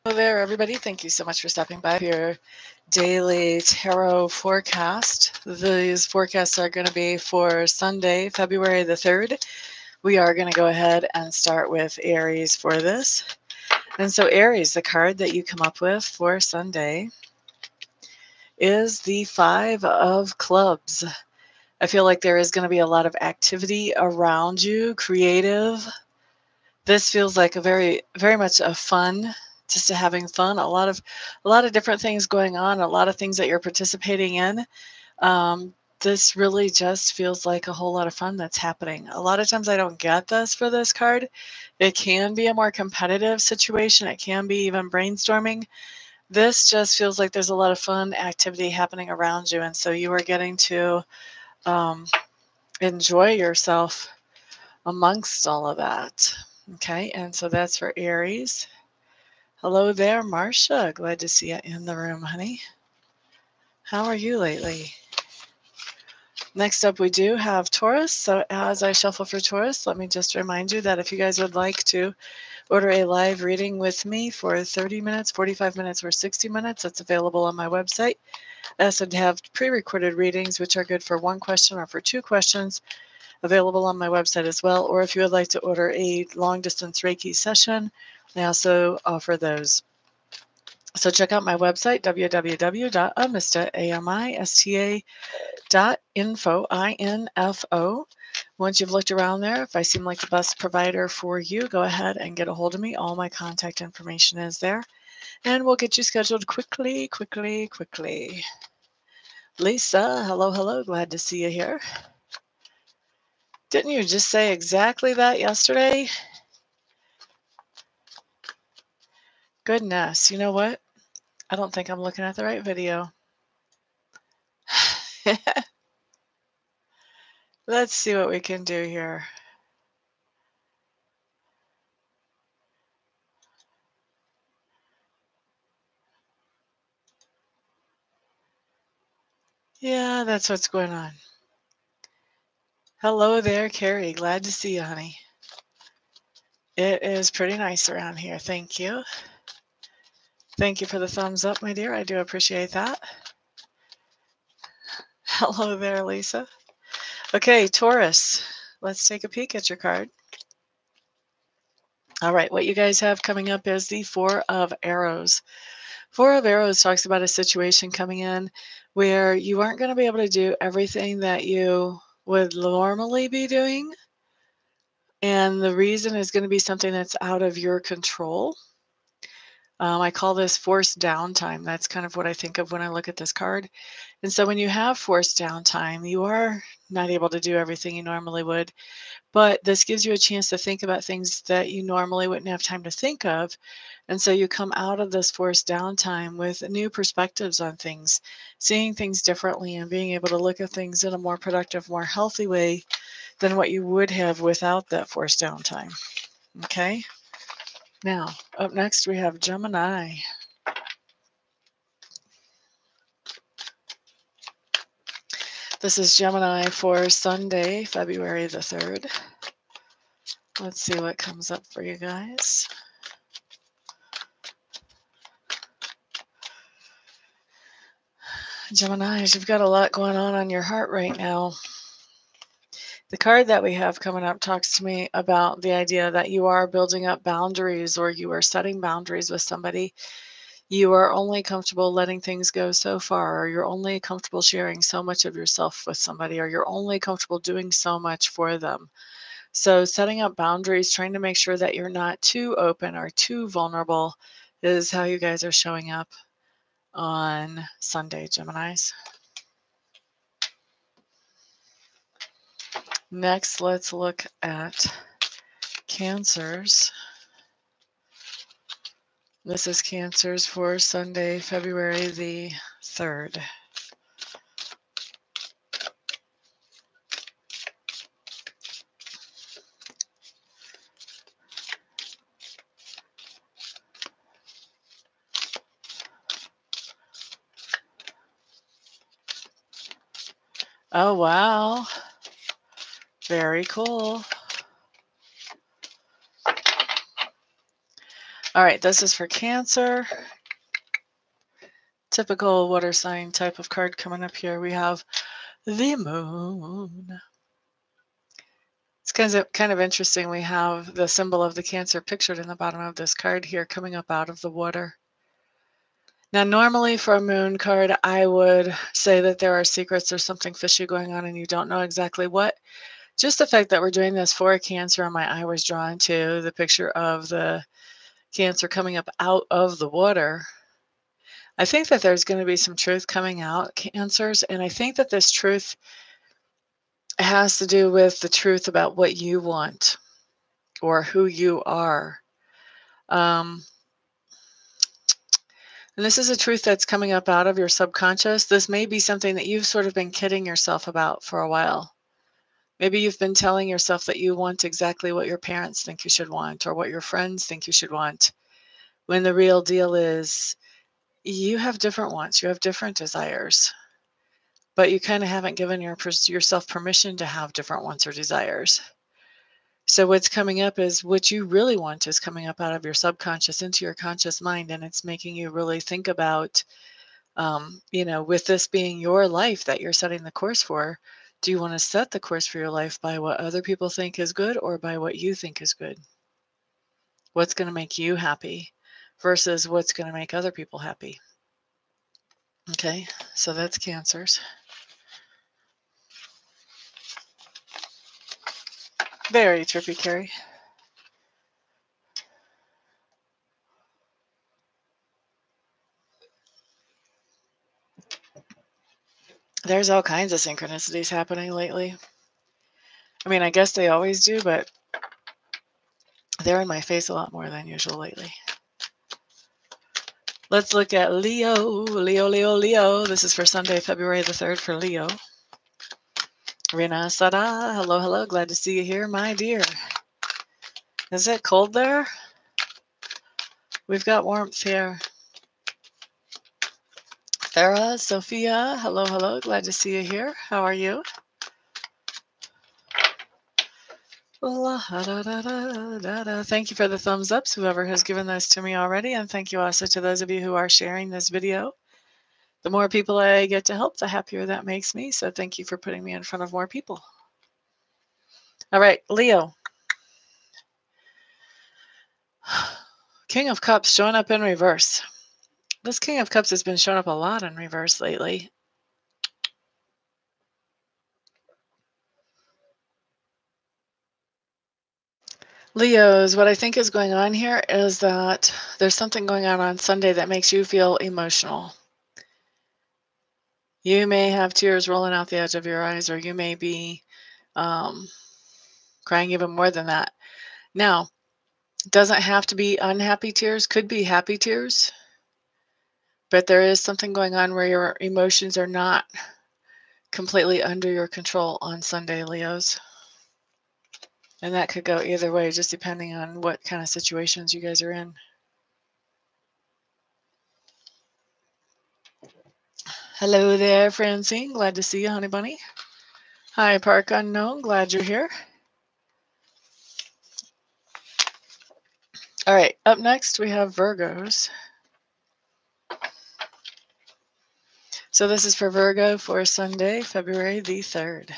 Hello there, everybody. Thank you so much for stopping by your daily tarot forecast. These forecasts are going to be for Sunday, February the 3rd. We are going to go ahead and start with Aries for this. And so Aries, the card that you come up with for Sunday is the Five of Clubs. I feel like there is going to be a lot of activity around you, creative. This feels like a very much a fun, just having fun, a lot of different things going on, a lot of things that you're participating in. This really just feels like a whole lot of fun that's happening. A lot of times I don't get this for this card. It can be a more competitive situation. It can be even brainstorming. This just feels like there's a lot of fun activity happening around you, and so you are getting to enjoy yourself amongst all of that. Okay, and so that's for Aries. Hello there, Marcia. Glad to see you in the room, honey. How are you lately? Next up, we do have Taurus. So as I shuffle for Taurus, let me just remind you that if you guys would like to order a live reading with me for 30 minutes, 45 minutes, or 60 minutes, it's available on my website. I also have pre-recorded readings, which are good for one question or for two questions, available on my website as well. Or if you would like to order a long-distance Reiki session, I also offer those. So check out my website, www.amista.info. Once you've looked around there, if I seem like the best provider for you, go ahead and get a hold of me. All my contact information is there. And we'll get you scheduled quickly. Lisa, hello. Glad to see you here. Didn't you just say exactly that yesterday? Goodness, you know what? I don't think I'm looking at the right video. Let's see what we can do here. Yeah, that's what's going on. Hello there, Carrie. Glad to see you, honey. It is pretty nice around here. Thank you. Thank you for the thumbs up, my dear. I do appreciate that. Hello there, Lisa. Okay, Taurus. Let's take a peek at your card. All right, what you guys have coming up is the Four of Arrows. Four of Arrows talks about a situation coming in where you aren't going to be able to do everything that you would normally be doing. And the reason is going to be something that's out of your control. I call this forced downtime. That's kind of what I think of when I look at this card. And so when you have forced downtime, you are not able to do everything you normally would. But this gives you a chance to think about things that you normally wouldn't have time to think of. And so you come out of this forced downtime with new perspectives on things, seeing things differently, and being able to look at things in a more productive, more healthy way than what you would have without that forced downtime. Okay? Now, up next we have Gemini. This is Gemini for Sunday, February the 3rd. Let's see what comes up for you guys. Geminis, you've got a lot going on your heart right now. The card that we have coming up talks to me about the idea that you are building up boundaries, or you are setting boundaries with somebody. You are only comfortable letting things go so far, or you're only comfortable sharing so much of yourself with somebody, or you're only comfortable doing so much for them. So setting up boundaries, trying to make sure that you're not too open or too vulnerable, is how you guys are showing up on Sunday, Geminis. Next, let's look at Cancers. This is Cancers for Sunday, February the 3rd. Oh, wow. Very cool. All right, this is for Cancer. Typical water sign type of card coming up here. We have the Moon. It's kind of interesting. We have the symbol of the Cancer pictured in the bottom of this card here coming up out of the water. Now, normally for a moon card, I would say that there are secrets or something fishy going on and you don't know exactly what. Just the fact that we're doing this for a Cancer, and my eye was drawn to the picture of the Cancer coming up out of the water. I think that there's going to be some truth coming out, Cancers, and I think that this truth has to do with the truth about what you want or who you are. And this is a truth that's coming up out of your subconscious. This may be something that you've sort of been kidding yourself about for a while. Maybe you've been telling yourself that you want exactly what your parents think you should want or what your friends think you should want, when the real deal is you have different wants, you have different desires, but you kind of haven't given yourself permission to have different wants or desires. So what's coming up is what you really want is coming up out of your subconscious into your conscious mind, and it's making you really think about, with this being your life that you're setting the course for, do you want to set the course for your life by what other people think is good or by what you think is good? What's going to make you happy versus what's going to make other people happy? Okay, so that's Cancers. Very trippy, Carrie. There's all kinds of synchronicities happening lately. I mean, I guess they always do, but they're in my face a lot more than usual lately. Let's look at Leo. Leo. This is for Sunday, February the 3rd for Leo. Rina Sada, hello. Glad to see you here, my dear. Is it cold there? We've got warmth here. Farah, Sophia, hello. Glad to see you here. How are you? Thank you for the thumbs ups, whoever has given those to me already. And thank you also to those of you who are sharing this video. The more people I get to help, the happier that makes me. So thank you for putting me in front of more people. All right, Leo. King of Cups showing up in reverse. This King of Cups has been showing up a lot in reverse lately. Leos, what I think is going on here is that there's something going on Sunday that makes you feel emotional. You may have tears rolling out the edge of your eyes, or you may be crying even more than that. Now, it doesn't have to be unhappy tears, could be happy tears, but there is something going on where your emotions are not completely under your control on Sunday, Leos. And that could go either way, just depending on what kind of situations you guys are in. Hello there, Francine. Glad to see you, honey bunny. Hi, Park Unknown. Glad you're here. All right, up next we have Virgos. So this is for Virgo for Sunday, February the 3rd.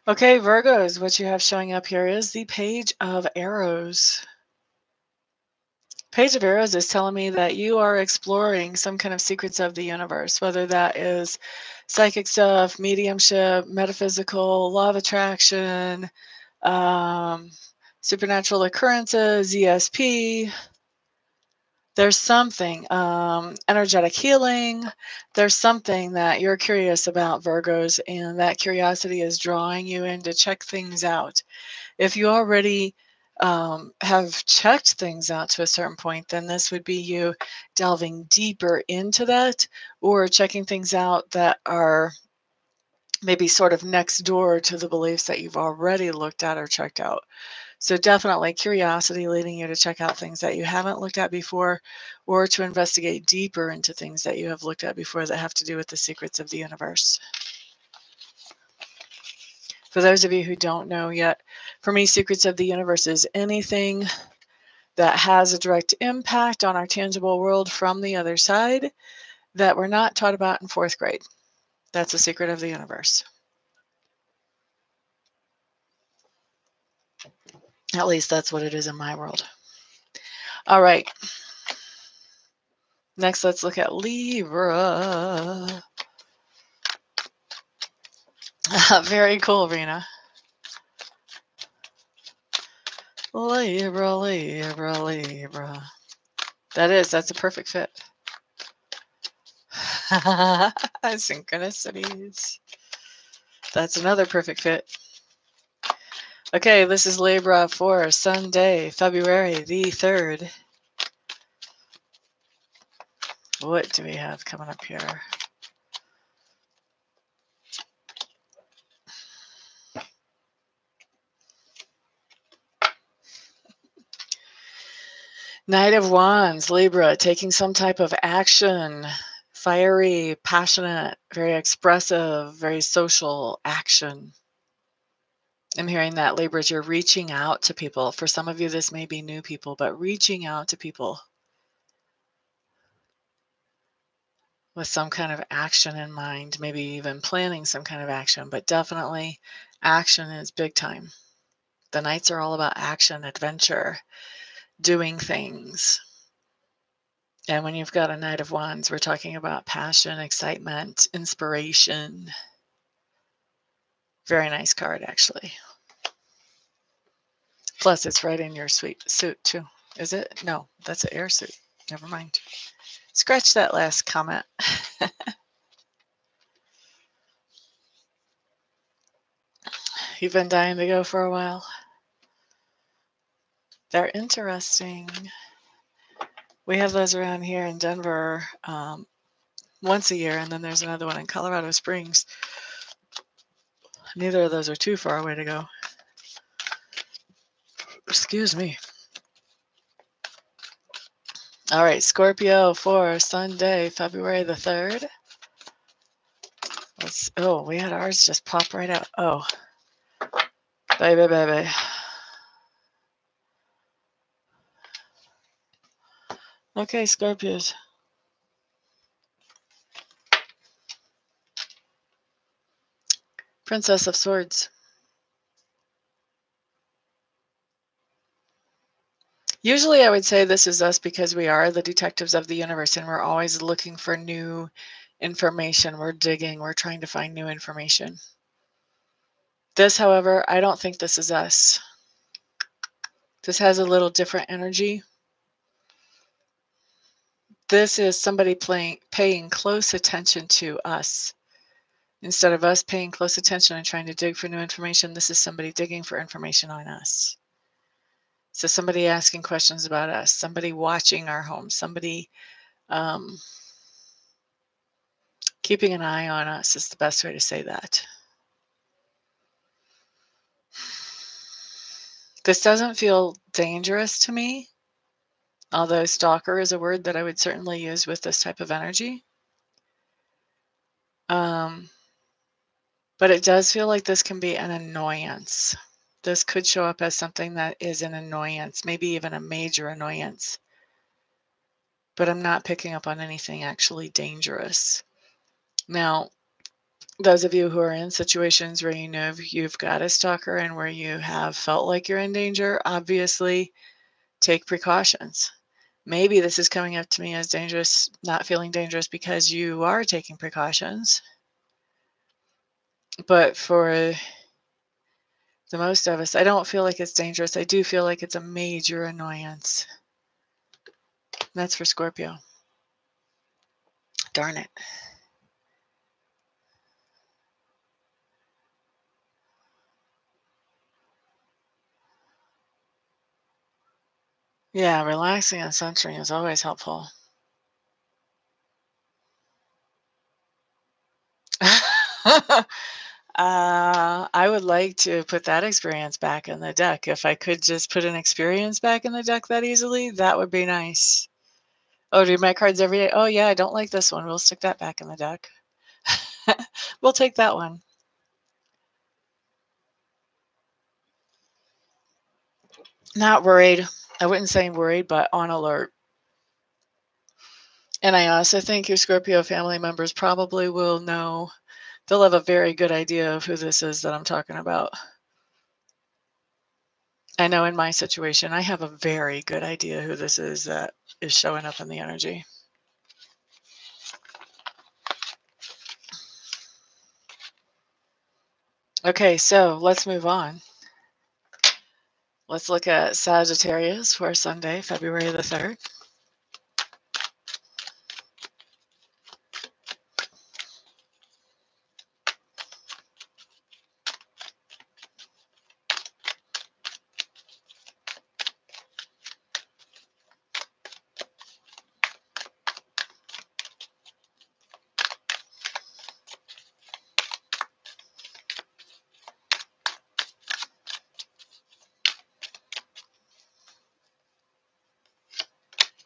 Okay, Virgos, what you have showing up here is the Page of Arrows. Page of Arrows is telling me that you are exploring some kind of secrets of the universe, whether that is psychic stuff, mediumship, metaphysical, law of attraction, supernatural occurrences, ESP. There's something, energetic healing. There's something that you're curious about, Virgos, and that curiosity is drawing you in to check things out. If you already have checked things out to a certain point, then this would be you delving deeper into that, or checking things out that are maybe sort of next door to the beliefs that you've already looked at or checked out. So definitely curiosity leading you to check out things that you haven't looked at before, or to investigate deeper into things that you have looked at before that have to do with the secrets of the universe. For those of you who don't know yet, for me, secrets of the universe is anything that has a direct impact on our tangible world from the other side that we're not taught about in 4th grade. That's a secret of the universe. At least that's what it is in my world. All right. Next, let's look at Libra. Very cool, Rena. Libra, Libra, Libra. That's a perfect fit. Synchronicities. That's another perfect fit. Okay, this is Libra for Sunday, February the 3rd. What do we have coming up here? Knight of Wands, Libra, taking some type of action. Fiery, passionate, very expressive, very social action. I'm hearing that, Libras, you're reaching out to people. For some of you, this may be new people, but reaching out to people with some kind of action in mind, maybe even planning some kind of action, but definitely action is big time. The Knights are all about action, adventure, doing things. And when you've got a Knight of Wands, we're talking about passion, excitement, inspiration. Very nice card, actually. Plus, it's right in your sweet suit, too. Is it? No, that's an air suit. Never mind. Scratch that last comment. You've been dying to go for a while. They're interesting. We have those around here in Denver once a year, and then there's another one in Colorado Springs. Neither of those are too far away to go. Excuse me. All right, Scorpio for Sunday, February the 3rd. We had ours just pop right out. Oh, baby, baby. Okay, Scorpios. Princess of Swords. Usually I would say this is us because we are the detectives of the universe and we're always looking for new information. We're digging. We're trying to find new information. This, however, I don't think this is us. This has a little different energy. This is somebody paying close attention to us. Instead of us paying close attention and trying to dig for new information, this is somebody digging for information on us. So somebody asking questions about us, somebody watching our home, somebody keeping an eye on us is the best way to say that. This doesn't feel dangerous to me, although stalker is a word that I would certainly use with this type of energy. But it does feel like this can be an annoyance. This could show up as something that is an annoyance, maybe even a major annoyance. But I'm not picking up on anything actually dangerous. Now, those of you who are in situations where you know you've got a stalker and where you have felt like you're in danger, obviously take precautions. Maybe this is coming up to me as dangerous, not feeling dangerous because you are taking precautions. But for the most of us, I don't feel like it's dangerous. I do feel like it's a major annoyance. That's for Scorpio. Darn it. Yeah, relaxing and centering is always helpful. I would like to put that experience back in the deck. If I could just put an experience back in the deck that easily, that would be nice. Oh, do my cards every day? Oh, yeah, I don't like this one. We'll stick that back in the deck. We'll take that one. Not worried. I wouldn't say worried, but on alert. And I also think your Scorpio family members probably will know. They'll have a very good idea of who this is that I'm talking about. I know in my situation, I have a very good idea who this is that is showing up in the energy. Okay, so let's move on. Let's look at Sagittarius for Sunday, February the 3rd.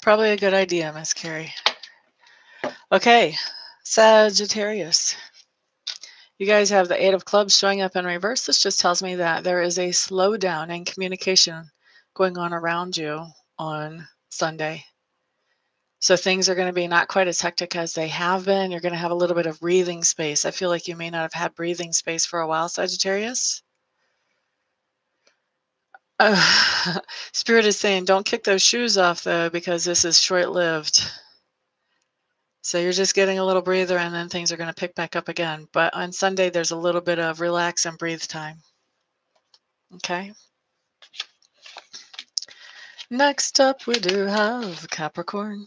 Probably a good idea, Miss Carrie. Okay, Sagittarius. You guys have the Eight of Clubs showing up in reverse. This just tells me that there is a slowdown in communication going on around you on Sunday. So things are going to be not quite as hectic as they have been. You're going to have a little bit of breathing space. I feel like you may not have had breathing space for a while, Sagittarius. Spirit is saying, don't kick those shoes off, though, because this is short-lived. So you're just getting a little breather, and then things are going to pick back up again. But on Sunday, there's a little bit of relax and breathe time. Okay? Next up, we do have Capricorn.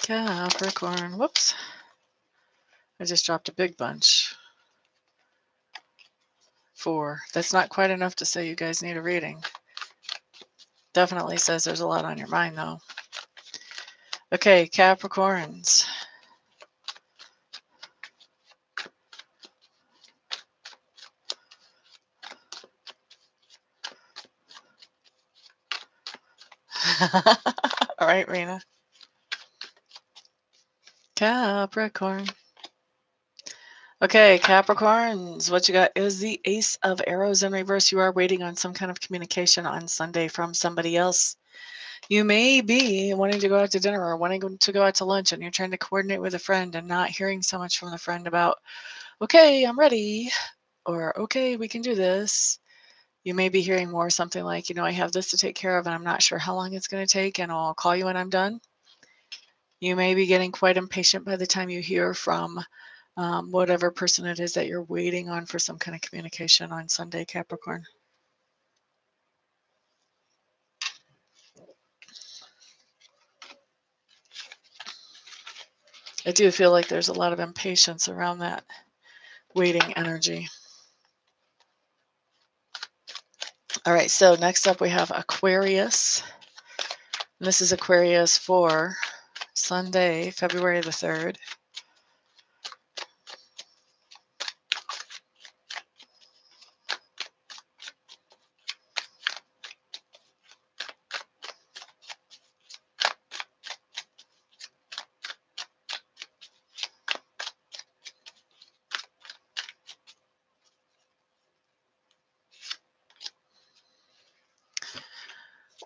Capricorn. Whoops. I just dropped a big bunch. 4. That's not quite enough to say you guys need a reading. Definitely says there's a lot on your mind, though. Okay, Capricorns. All right, Rena. Capricorn. Okay, Capricorns, what you got is the Ace of Arrows in reverse. You are waiting on some kind of communication on Sunday from somebody else. You may be wanting to go out to dinner or wanting to go out to lunch, and you're trying to coordinate with a friend and not hearing so much from the friend about, okay, I'm ready, or okay, we can do this. You may be hearing more something like, I have this to take care of and I'm not sure how long it's going to take, and I'll call you when I'm done. You may be getting quite impatient by the time you hear from whatever person it is that you're waiting on for some kind of communication on Sunday, Capricorn. I do feel like there's a lot of impatience around that waiting energy. All right, so next up we have Aquarius. And this is Aquarius for Sunday, February the 3rd.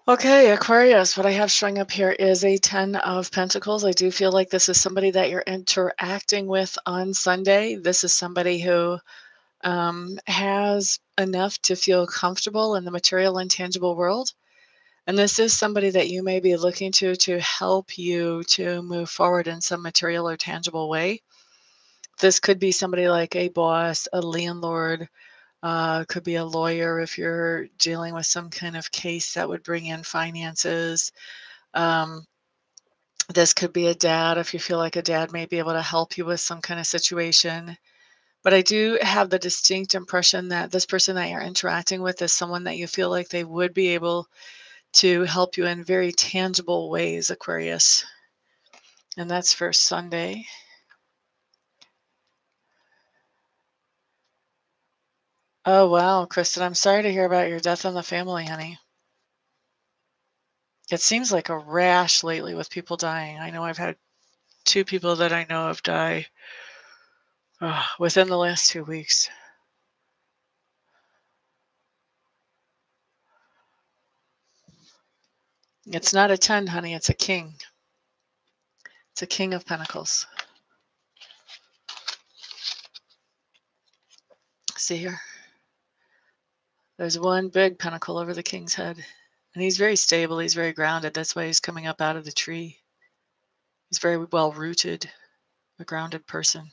Okay, Aquarius, what I have showing up here is a 10 of Pentacles. I do feel like this is somebody that you're interacting with on Sunday. This is somebody who has enough to feel comfortable in the material and tangible world. And this is somebody that you may be looking to help you to move forward in some material or tangible way. This could be somebody like a boss, a landlord, could be a lawyer if you're dealing with some kind of case that would bring in finances. This could be a dad if you feel like a dad may be able to help you with some kind of situation. But I do have the distinct impression that this person that you're interacting with is someone that you feel like they would be able to help you in very tangible ways, Aquarius. And that's for Sunday. Oh, wow, Kristen, I'm sorry to hear about your death in the family, honey. It seems like a rash lately with people dying. I know I've had 2 people that I know of die within the last 2 weeks. It's not a 10, honey, it's a king. It's a king of pentacles. See here? There's one big pentacle over the king's head. And he's very stable, he's very grounded. That's why he's coming up out of the tree. He's very well rooted, a grounded person.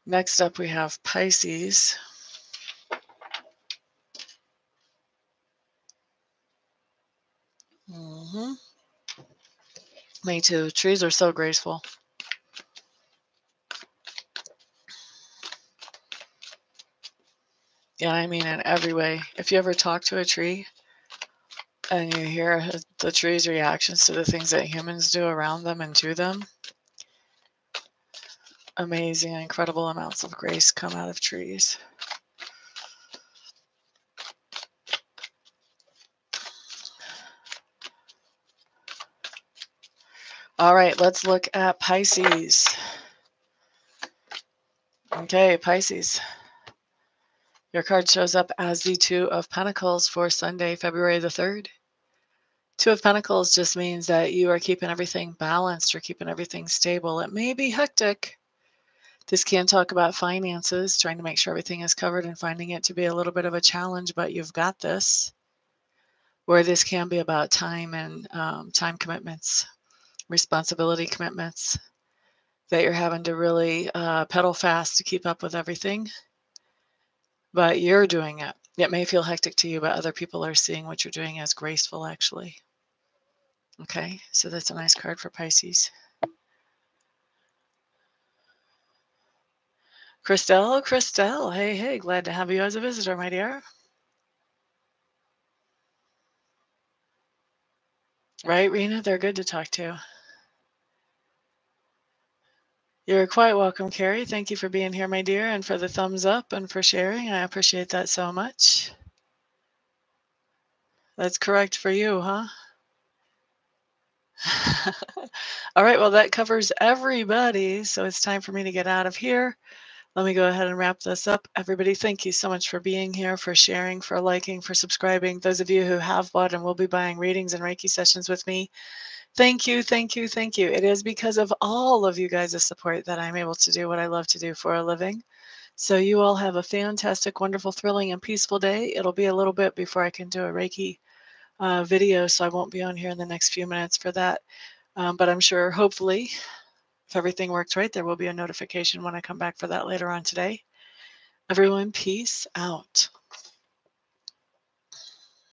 Next up, we have Pisces. Me too. Trees are so graceful. Yeah, I mean in every way. If you ever talk to a tree and you hear the tree's reactions to the things that humans do around them and to them, amazing, incredible amounts of grace come out of trees. All right, let's look at Pisces. Okay, Pisces. Your card shows up as the 2 of Pentacles for Sunday, February the 3rd. 2 of Pentacles just means that you are keeping everything balanced or keeping everything stable. It may be hectic. This can talk about finances, trying to make sure everything is covered and finding it to be a little bit of a challenge, but you've got this. Or this can be about time and time commitments, responsibility commitments that you're having to really pedal fast to keep up with everything. But you're doing it. It may feel hectic to you, but other people are seeing what you're doing as graceful, actually. Okay, so that's a nice card for Pisces. Christelle, hey, glad to have you as a visitor, my dear. Right, Rena? They're good to talk to. You're quite welcome, Carrie. Thank you for being here, my dear, and for the thumbs up and for sharing. I appreciate that so much. That's correct for you, huh? All right, well, that covers everybody, so it's time for me to get out of here. Let me go ahead and wrap this up. Everybody, thank you so much for being here, for sharing, for liking, for subscribing. Those of you who have bought and will be buying readings and Reiki sessions with me, thank you, thank you, thank you. It is because of all of you guys' support that I'm able to do what I love to do for a living. So you all have a fantastic, wonderful, thrilling, and peaceful day. It'll be a little bit before I can do a Reiki video, so I won't be on here in the next few minutes for that. But I'm sure, hopefully, if everything works right, there will be a notification when I come back for that later on today. Everyone, peace out.